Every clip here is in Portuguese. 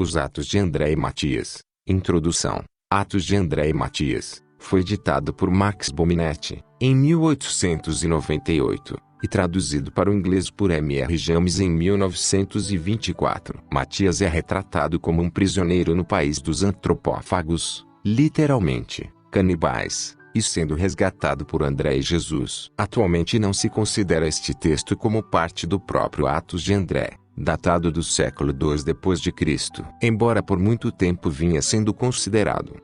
Os Atos de André e Matias. Introdução. Atos de André e Matias. Foi editado por Max Bominetti, em 1898, e traduzido para o inglês por M.R. James em 1924. Matias é retratado como um prisioneiro no país dos antropófagos, literalmente, canibais, e sendo resgatado por André e Jesus. Atualmente não se considera este texto como parte do próprio Atos de André, datado do século II d.C., embora por muito tempo vinha sendo considerado.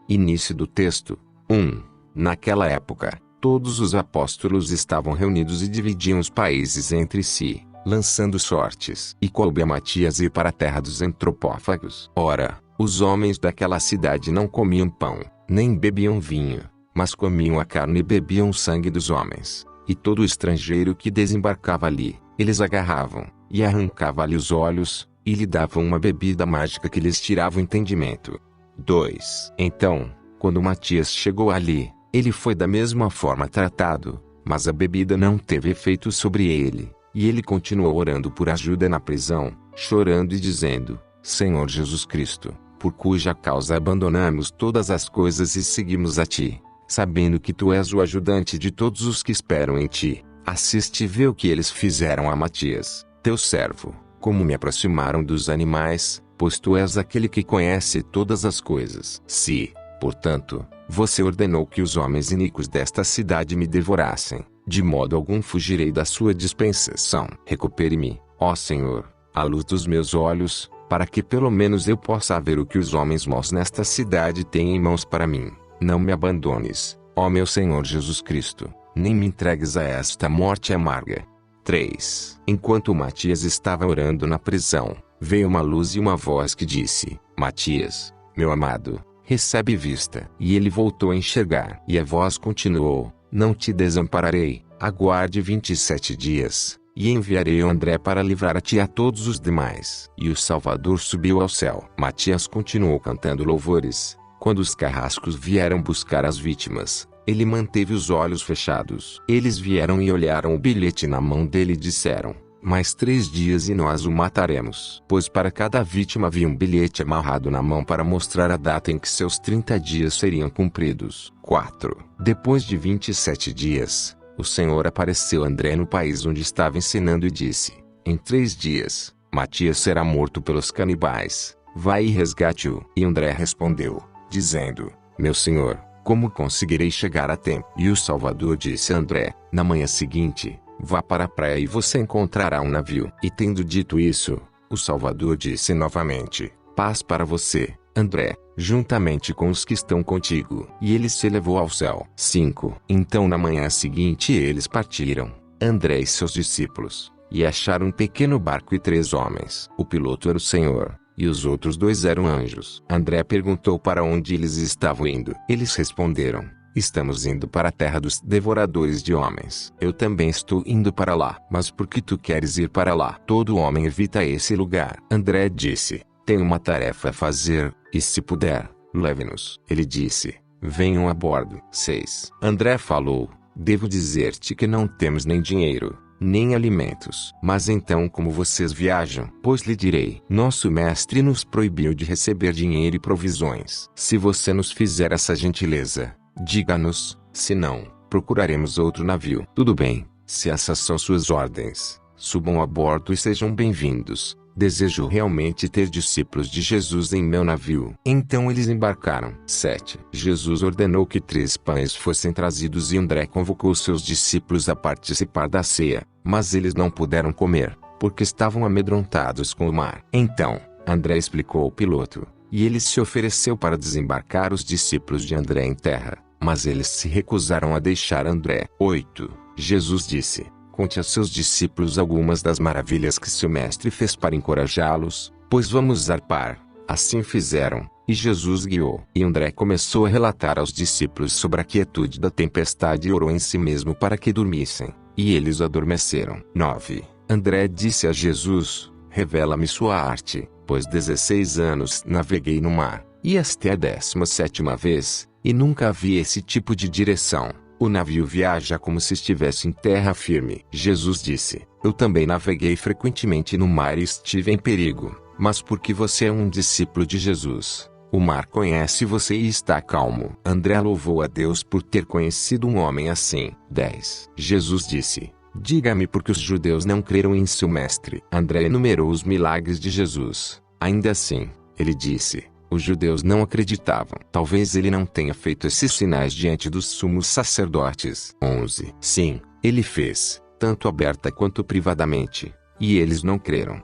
Início do texto. 1. Naquela época, todos os apóstolos estavam reunidos e dividiam os países entre si, lançando sortes. E coube a Matias ir para a terra dos antropófagos. Ora, os homens daquela cidade não comiam pão, nem bebiam vinho, mas comiam a carne e bebiam o sangue dos homens. E todo estrangeiro que desembarcava ali, eles agarravam, e arrancavam-lhe os olhos, e lhe davam uma bebida mágica que lhes tirava o entendimento. 2. Então, quando Matias chegou ali, ele foi da mesma forma tratado, mas a bebida não teve efeito sobre ele, e ele continuou orando por ajuda na prisão, chorando e dizendo: Senhor Jesus Cristo, por cuja causa abandonamos todas as coisas e seguimos a Ti, sabendo que Tu és o ajudante de todos os que esperam em Ti, assiste e vê o que eles fizeram a Matias, Teu servo, como me aproximaram dos animais, pois Tu és aquele que conhece todas as coisas. Se, portanto, Você ordenou que os homens iníquos desta cidade me devorassem, de modo algum fugirei da Sua dispensação. Recupere-me, ó Senhor, a luz dos meus olhos, para que pelo menos eu possa ver o que os homens maus nesta cidade têm em mãos para mim. Não me abandones, ó meu Senhor Jesus Cristo, nem me entregues a esta morte amarga. 3. Enquanto Matias estava orando na prisão, veio uma luz e uma voz que disse: Matias, meu amado, recebe vista. E ele voltou a enxergar. E a voz continuou: Não te desampararei, aguarde 27 dias, e enviarei o André para livrar a ti e a todos os demais. E o Salvador subiu ao céu. Matias continuou cantando louvores. Quando os carrascos vieram buscar as vítimas, ele manteve os olhos fechados. Eles vieram e olharam o bilhete na mão dele e disseram: Mais 3 dias e nós o mataremos. Pois para cada vítima havia um bilhete amarrado na mão para mostrar a data em que seus 30 dias seriam cumpridos. 4. Depois de 27 dias, o Senhor apareceu a André no país onde estava ensinando e disse: Em 3 dias, Matias será morto pelos canibais. Vai e resgate-o. E André respondeu, dizendo: Meu senhor, como conseguirei chegar a tempo? E o Salvador disse a André: Na manhã seguinte, vá para a praia e você encontrará um navio. E tendo dito isso, o Salvador disse novamente: Paz para você, André, juntamente com os que estão contigo. E ele se elevou ao céu. 5. Então na manhã seguinte eles partiram, André e seus discípulos, e acharam um pequeno barco e 3 homens. O piloto era o Senhor, e os outros 2 eram anjos. André perguntou para onde eles estavam indo. Eles responderam: Estamos indo para a terra dos devoradores de homens. Eu também estou indo para lá. Mas por que tu queres ir para lá? Todo homem evita esse lugar. André disse: Tenho uma tarefa a fazer, e se puder, leve-nos. Ele disse: Venham a bordo. 6. André falou: Devo dizer-te que não temos nem dinheiro, nem alimentos. Mas então como vocês viajam? Pois lhe direi: Nosso mestre nos proibiu de receber dinheiro e provisões. Se você nos fizer essa gentileza, diga-nos, senão, procuraremos outro navio. Tudo bem, se essas são suas ordens, subam a bordo e sejam bem-vindos. Desejo realmente ter discípulos de Jesus em meu navio. Então eles embarcaram. 7. Jesus ordenou que 3 pães fossem trazidos e André convocou seus discípulos a participar da ceia, mas eles não puderam comer, porque estavam amedrontados com o mar. Então, André explicou ao piloto, e ele se ofereceu para desembarcar os discípulos de André em terra, mas eles se recusaram a deixar André. 8. Jesus disse: Conte a seus discípulos algumas das maravilhas que seu mestre fez para encorajá-los, pois vamos zarpar. Assim fizeram, e Jesus guiou. E André começou a relatar aos discípulos sobre a quietude da tempestade e orou em si mesmo para que dormissem, e eles adormeceram. 9. André disse a Jesus: Revela-me sua arte, pois 16 anos naveguei no mar, e esta é a 17ª vez, e nunca vi esse tipo de direção. O navio viaja como se estivesse em terra firme. Jesus disse: Eu também naveguei frequentemente no mar e estive em perigo, mas porque você é um discípulo de Jesus. O mar conhece você e está calmo. André louvou a Deus por ter conhecido um homem assim. 10. Jesus disse: diga-me por que os judeus não creram em seu mestre. André enumerou os milagres de Jesus. Ainda assim, ele disse: os judeus não acreditavam. Talvez ele não tenha feito esses sinais diante dos sumos sacerdotes. 11. Sim, ele fez, tanto aberta quanto privadamente, e eles não creram.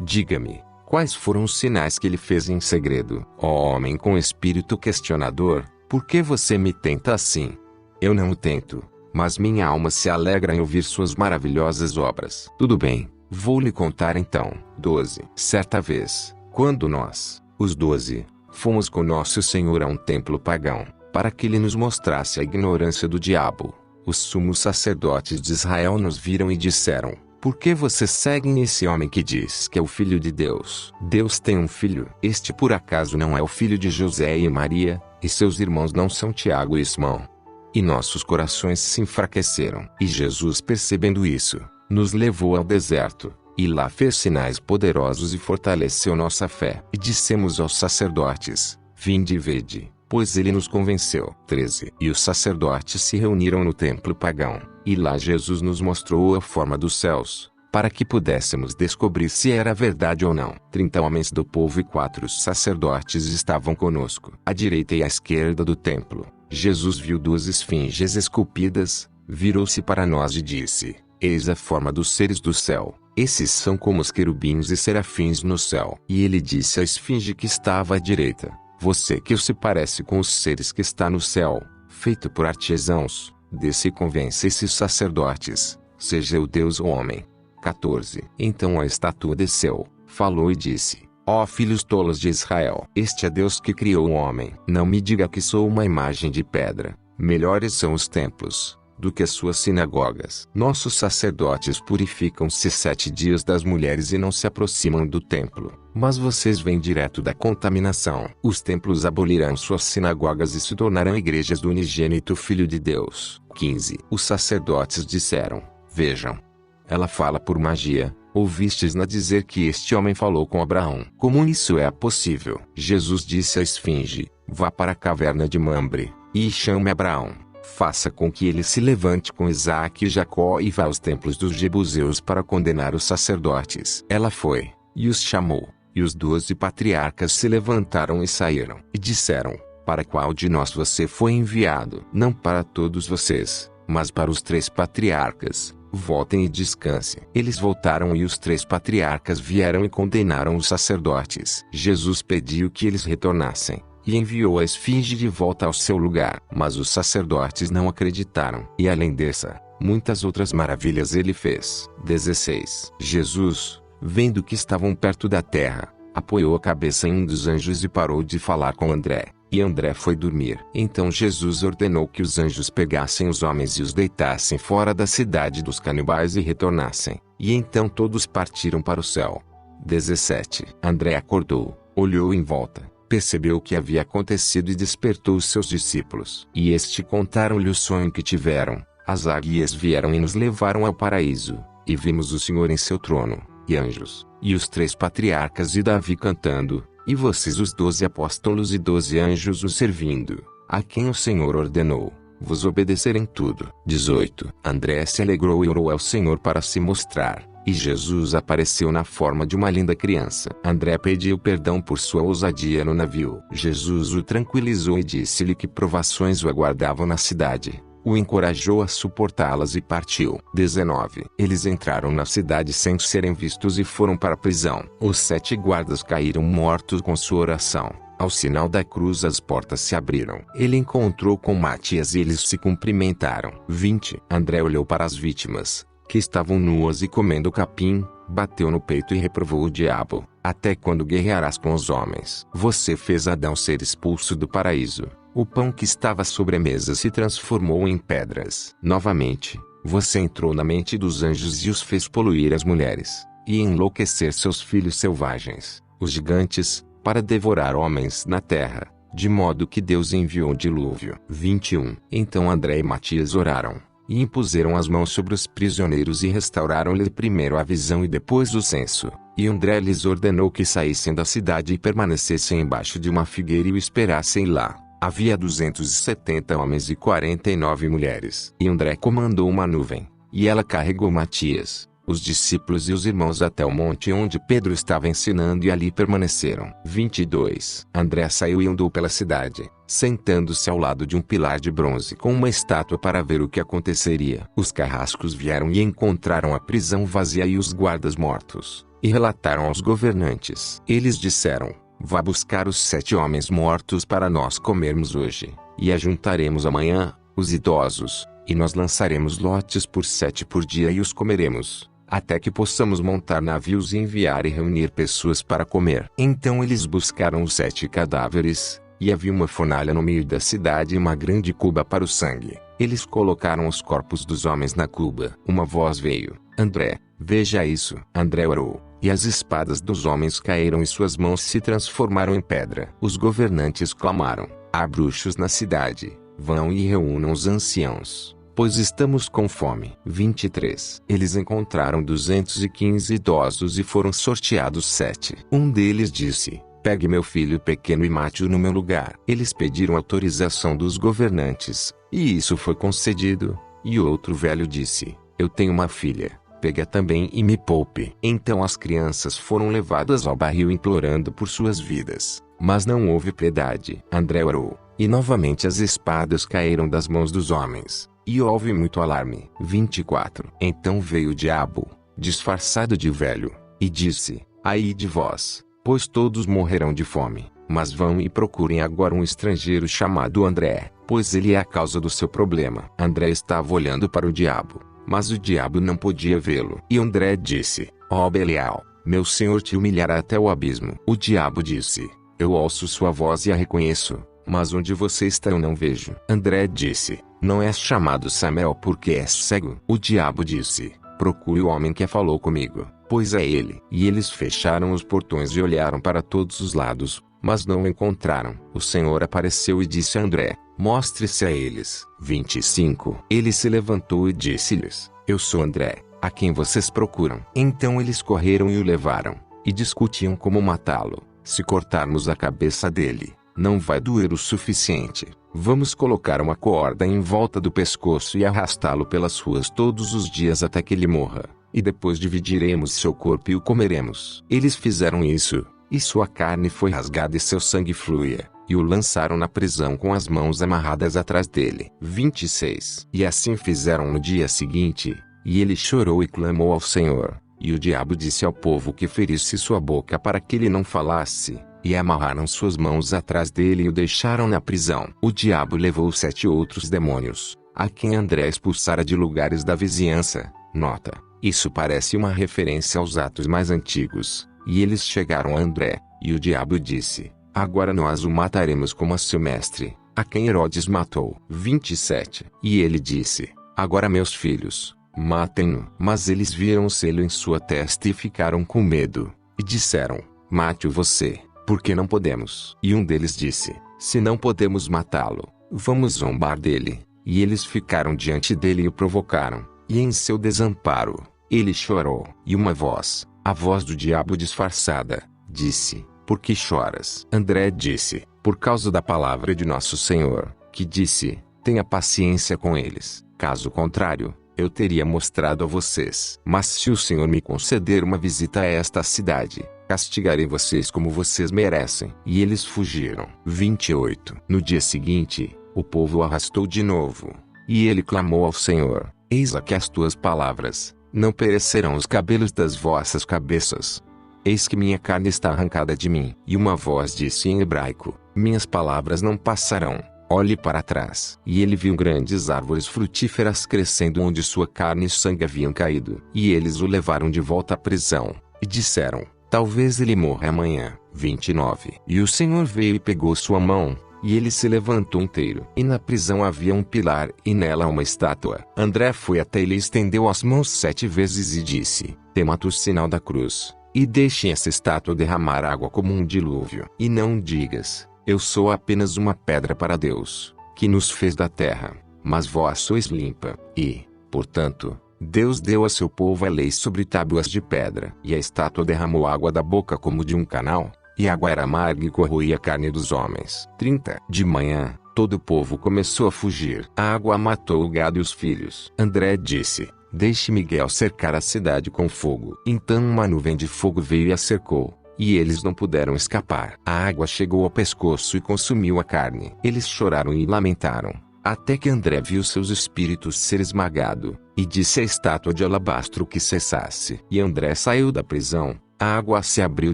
Diga-me, quais foram os sinais que ele fez em segredo? Ó homem com espírito questionador, por que você me tenta assim? Eu não o tento, mas minha alma se alegra em ouvir suas maravilhosas obras. Tudo bem, vou lhe contar então. 12. Certa vez, quando nós, os 12, fomos com nosso Senhor a um templo pagão, para que ele nos mostrasse a ignorância do diabo, os sumos sacerdotes de Israel nos viram e disseram: por que vocês seguem esse homem que diz que é o Filho de Deus? Deus tem um filho. Este por acaso não é o filho de José e Maria, e seus irmãos não são Tiago e Simão? E nossos corações se enfraqueceram. E Jesus, percebendo isso, nos levou ao deserto, e lá fez sinais poderosos e fortaleceu nossa fé. E dissemos aos sacerdotes: vinde e vede, pois ele nos convenceu. 13. E os sacerdotes se reuniram no templo pagão, e lá Jesus nos mostrou a forma dos céus, para que pudéssemos descobrir se era verdade ou não. 30 homens do povo e 4 sacerdotes estavam conosco, à direita e à esquerda do templo. Jesus viu 2 esfinges esculpidas, virou-se para nós e disse: eis a forma dos seres do céu. Esses são como os querubins e serafins no céu. E ele disse à esfinge que estava à direita: você que se parece com os seres que está no céu, feito por artesãos, desce e convence esses sacerdotes, seja o Deus ou homem. 14. Então a estátua desceu, falou e disse: ó filhos tolos de Israel, este é Deus que criou o homem. Não me diga que sou uma imagem de pedra. Melhores são os templos do que suas sinagogas. Nossos sacerdotes purificam-se 7 dias das mulheres e não se aproximam do templo. Mas vocês vêm direto da contaminação. Os templos abolirão suas sinagogas e se tornarão igrejas do unigênito Filho de Deus. 15. Os sacerdotes disseram: vejam, ela fala por magia. Ouvistes-na dizer que este homem falou com Abraão. Como isso é possível? Jesus disse à esfinge: vá para a caverna de Mamre, e chame Abraão. Faça com que ele se levante com Isaque e Jacó e vá aos templos dos jebuseus para condenar os sacerdotes. Ela foi, e os chamou, e os 12 patriarcas se levantaram e saíram. E disseram: para qual de nós você foi enviado? Não para todos vocês, mas para os 3 patriarcas. Voltem e descansem. Eles voltaram e os 3 patriarcas vieram e condenaram os sacerdotes. Jesus pediu que eles retornassem, e enviou a esfinge de volta ao seu lugar. Mas os sacerdotes não acreditaram. E além dessa, muitas outras maravilhas ele fez. 16. Jesus, vendo que estavam perto da terra, apoiou a cabeça em um dos anjos e parou de falar com André. E André foi dormir. Então Jesus ordenou que os anjos pegassem os homens e os deitassem fora da cidade dos canibais e retornassem. E então todos partiram para o céu. 17. André acordou, olhou em volta, percebeu o que havia acontecido e despertou os seus discípulos. E estes contaram-lhe o sonho que tiveram. As águias vieram e nos levaram ao paraíso, e vimos o Senhor em seu trono, e anjos, e os 3 patriarcas e Davi cantando, e vocês os 12 apóstolos e 12 anjos os servindo, a quem o Senhor ordenou vos obedecer em tudo. 18. André se alegrou e orou ao Senhor para se mostrar, e Jesus apareceu na forma de uma linda criança. André pediu perdão por sua ousadia no navio. Jesus o tranquilizou e disse-lhe que provações o aguardavam na cidade. O encorajou a suportá-las e partiu. 19. Eles entraram na cidade sem serem vistos e foram para a prisão. Os 7 guardas caíram mortos com sua oração. Ao sinal da cruz as portas se abriram. Ele encontrou com Matias e eles se cumprimentaram. 20. André olhou para as vítimas, que estavam nuas e comendo capim, bateu no peito e reprovou o diabo: até quando guerrearás com os homens? Você fez Adão ser expulso do paraíso. O pão que estava sobre a mesa se transformou em pedras. Novamente, você entrou na mente dos anjos e os fez poluir as mulheres, e enlouquecer seus filhos selvagens, os gigantes, para devorar homens na terra, de modo que Deus enviou o dilúvio. 21. Então André e Matias oraram, e impuseram as mãos sobre os prisioneiros e restauraram-lhe primeiro a visão e depois o senso. E André lhes ordenou que saíssem da cidade e permanecessem embaixo de uma figueira e o esperassem lá. Havia 270 homens e 49 mulheres. E André comandou uma nuvem, e ela carregou Matias, os discípulos e os irmãos até o monte onde Pedro estava ensinando, e ali permaneceram. 22. André saiu e andou pela cidade, sentando-se ao lado de um pilar de bronze com uma estátua para ver o que aconteceria. Os carrascos vieram e encontraram a prisão vazia e os guardas mortos, e relataram aos governantes. Eles disseram: vá buscar os 7 homens mortos para nós comermos hoje, e ajuntaremos amanhã os idosos, e nós lançaremos lotes por 7 por dia e os comeremos, até que possamos montar navios e enviar e reunir pessoas para comer. Então eles buscaram os 7 cadáveres, e havia uma fornalha no meio da cidade e uma grande cuba para o sangue. Eles colocaram os corpos dos homens na cuba. Uma voz veio: André, veja isso. André orou, e as espadas dos homens caíram e suas mãos se transformaram em pedra. Os governantes clamaram: há bruxos na cidade, vão e reúnam os anciãos, pois estamos com fome. 23. Eles encontraram 215 idosos e foram sorteados 7. Um deles disse: pegue meu filho pequeno e mate-o no meu lugar. Eles pediram autorização dos governantes, e isso foi concedido. E o outro velho disse: eu tenho uma filha, pegue-a também e me poupe. Então as crianças foram levadas ao barril implorando por suas vidas, mas não houve piedade. André orou, e novamente as espadas caíram das mãos dos homens, e houve muito alarme. 24. Então veio o diabo, disfarçado de velho, e disse: ai de vós, pois todos morrerão de fome. Mas vão e procurem agora um estrangeiro chamado André, pois ele é a causa do seu problema. André estava olhando para o diabo, mas o diabo não podia vê-lo. E André disse: ó Belial, meu senhor te humilhará até o abismo. O diabo disse: eu ouço sua voz e a reconheço, mas onde você está eu não vejo. André disse: não és chamado Samuel porque és cego. O diabo disse: procure o homem que falou comigo, pois é ele. E eles fecharam os portões e olharam para todos os lados, mas não o encontraram. O Senhor apareceu e disse a André: mostre-se a eles. 25. Ele se levantou e disse-lhes: eu sou André, a quem vocês procuram. Então eles correram e o levaram, e discutiam como matá-lo. Se cortarmos a cabeça dele, não vai doer o suficiente. Vamos colocar uma corda em volta do pescoço e arrastá-lo pelas ruas todos os dias até que ele morra, e depois dividiremos seu corpo e o comeremos. Eles fizeram isso, e sua carne foi rasgada e seu sangue fluía, e o lançaram na prisão com as mãos amarradas atrás dele. 26. E assim fizeram no dia seguinte, e ele chorou e clamou ao Senhor, e o diabo disse ao povo que ferisse sua boca para que ele não falasse, e amarraram suas mãos atrás dele e o deixaram na prisão. O diabo levou 7 outros demônios, a quem André expulsara de lugares da vizinhança. Nota: isso parece uma referência aos atos mais antigos. E eles chegaram a André, e o diabo disse: agora nós o mataremos como a seu mestre, a quem Herodes matou. 27. E ele disse: agora meus filhos, matem-no. Mas eles viram o selo em sua testa e ficaram com medo, e disseram: mate-o você, porque não podemos. E um deles disse: se não podemos matá-lo, vamos zombar dele. E eles ficaram diante dele e o provocaram, e em seu desamparo, ele chorou. E uma voz, a voz do diabo disfarçada, disse: por que choras? André disse: por causa da palavra de nosso Senhor, que disse: tenha paciência com eles, caso contrário, eu teria mostrado a vocês. Mas se o Senhor me conceder uma visita a esta cidade, castigarei vocês como vocês merecem. E eles fugiram. 28. No dia seguinte, o povo o arrastou de novo, e ele clamou ao Senhor: eis aqui as tuas palavras, não perecerão os cabelos das vossas cabeças. Eis que minha carne está arrancada de mim. E uma voz disse em hebraico: minhas palavras não passarão. Olhe para trás. E ele viu grandes árvores frutíferas crescendo onde sua carne e sangue haviam caído. E eles o levaram de volta à prisão, e disseram: talvez ele morra amanhã. 29. E o Senhor veio e pegou sua mão, e ele se levantou inteiro. E na prisão havia um pilar e nela uma estátua. André foi até ele e estendeu as mãos 7 vezes e disse: temata o sinal da cruz, e deixe essa estátua derramar água como um dilúvio. E não digas: eu sou apenas uma pedra para Deus, que nos fez da terra, mas vós sois limpa. E, portanto, Deus deu a seu povo a lei sobre tábuas de pedra. E a estátua derramou água da boca como de um canal, e a água era amarga e corroía a carne dos homens. 30. De manhã, todo o povo começou a fugir. A água matou o gado e os filhos. André disse: deixe Miguel cercar a cidade com fogo. Então uma nuvem de fogo veio e a cercou, e eles não puderam escapar. A água chegou ao pescoço e consumiu a carne. Eles choraram e lamentaram, até que André viu seus espíritos ser esmagado, e disse à estátua de alabastro que cessasse. E André saiu da prisão. A água se abriu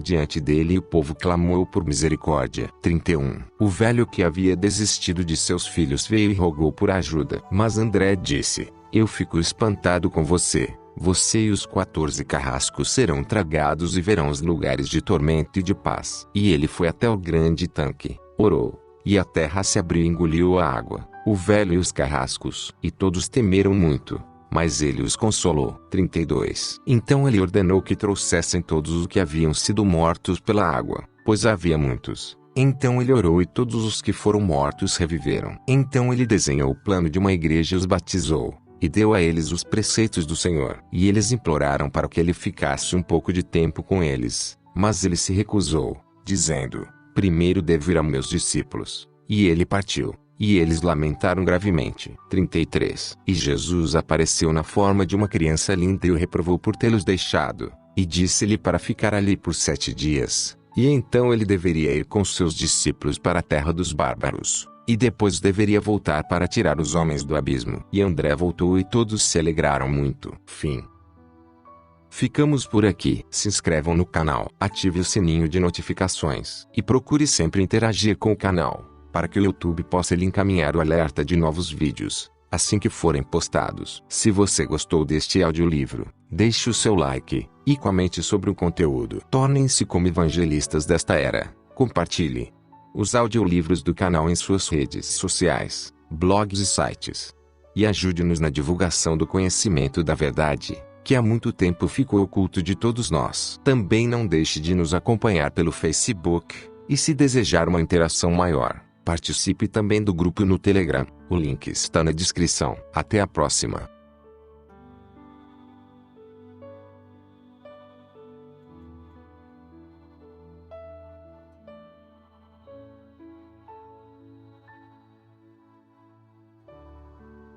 diante dele e o povo clamou por misericórdia. 31. O velho que havia desistido de seus filhos veio e rogou por ajuda. Mas André disse: eu fico espantado com você. Você e os 14 carrascos serão tragados e verão os lugares de tormento e de paz. E ele foi até o grande tanque, orou, e a terra se abriu e engoliu a água, o velho e os carrascos. E todos temeram muito, mas ele os consolou. 32. Então ele ordenou que trouxessem todos os que haviam sido mortos pela água, pois havia muitos. Então ele orou e todos os que foram mortos reviveram. Então ele desenhou o plano de uma igreja e os batizou, e deu a eles os preceitos do Senhor. E eles imploraram para que ele ficasse um pouco de tempo com eles, mas ele se recusou, dizendo: primeiro devo ir a meus discípulos. E ele partiu. E eles lamentaram gravemente. 33. E Jesus apareceu na forma de uma criança linda e o reprovou por tê-los deixado, e disse-lhe para ficar ali por 7 dias. E então ele deveria ir com seus discípulos para a terra dos bárbaros, e depois deveria voltar para tirar os homens do abismo. E André voltou e todos se alegraram muito. Fim. Ficamos por aqui. Se inscrevam no canal, ative o sininho de notificações e procure sempre interagir com o canal, para que o YouTube possa lhe encaminhar o alerta de novos vídeos, assim que forem postados. Se você gostou deste audiolivro, deixe o seu like, e comente sobre o conteúdo. Tornem-se como evangelistas desta era. Compartilhe os audiolivros do canal em suas redes sociais, blogs e sites. E ajude-nos na divulgação do conhecimento da verdade, que há muito tempo ficou oculto de todos nós. Também não deixe de nos acompanhar pelo Facebook, e se desejar uma interação maior, participe também do grupo no Telegram. O link está na descrição. Até a próxima.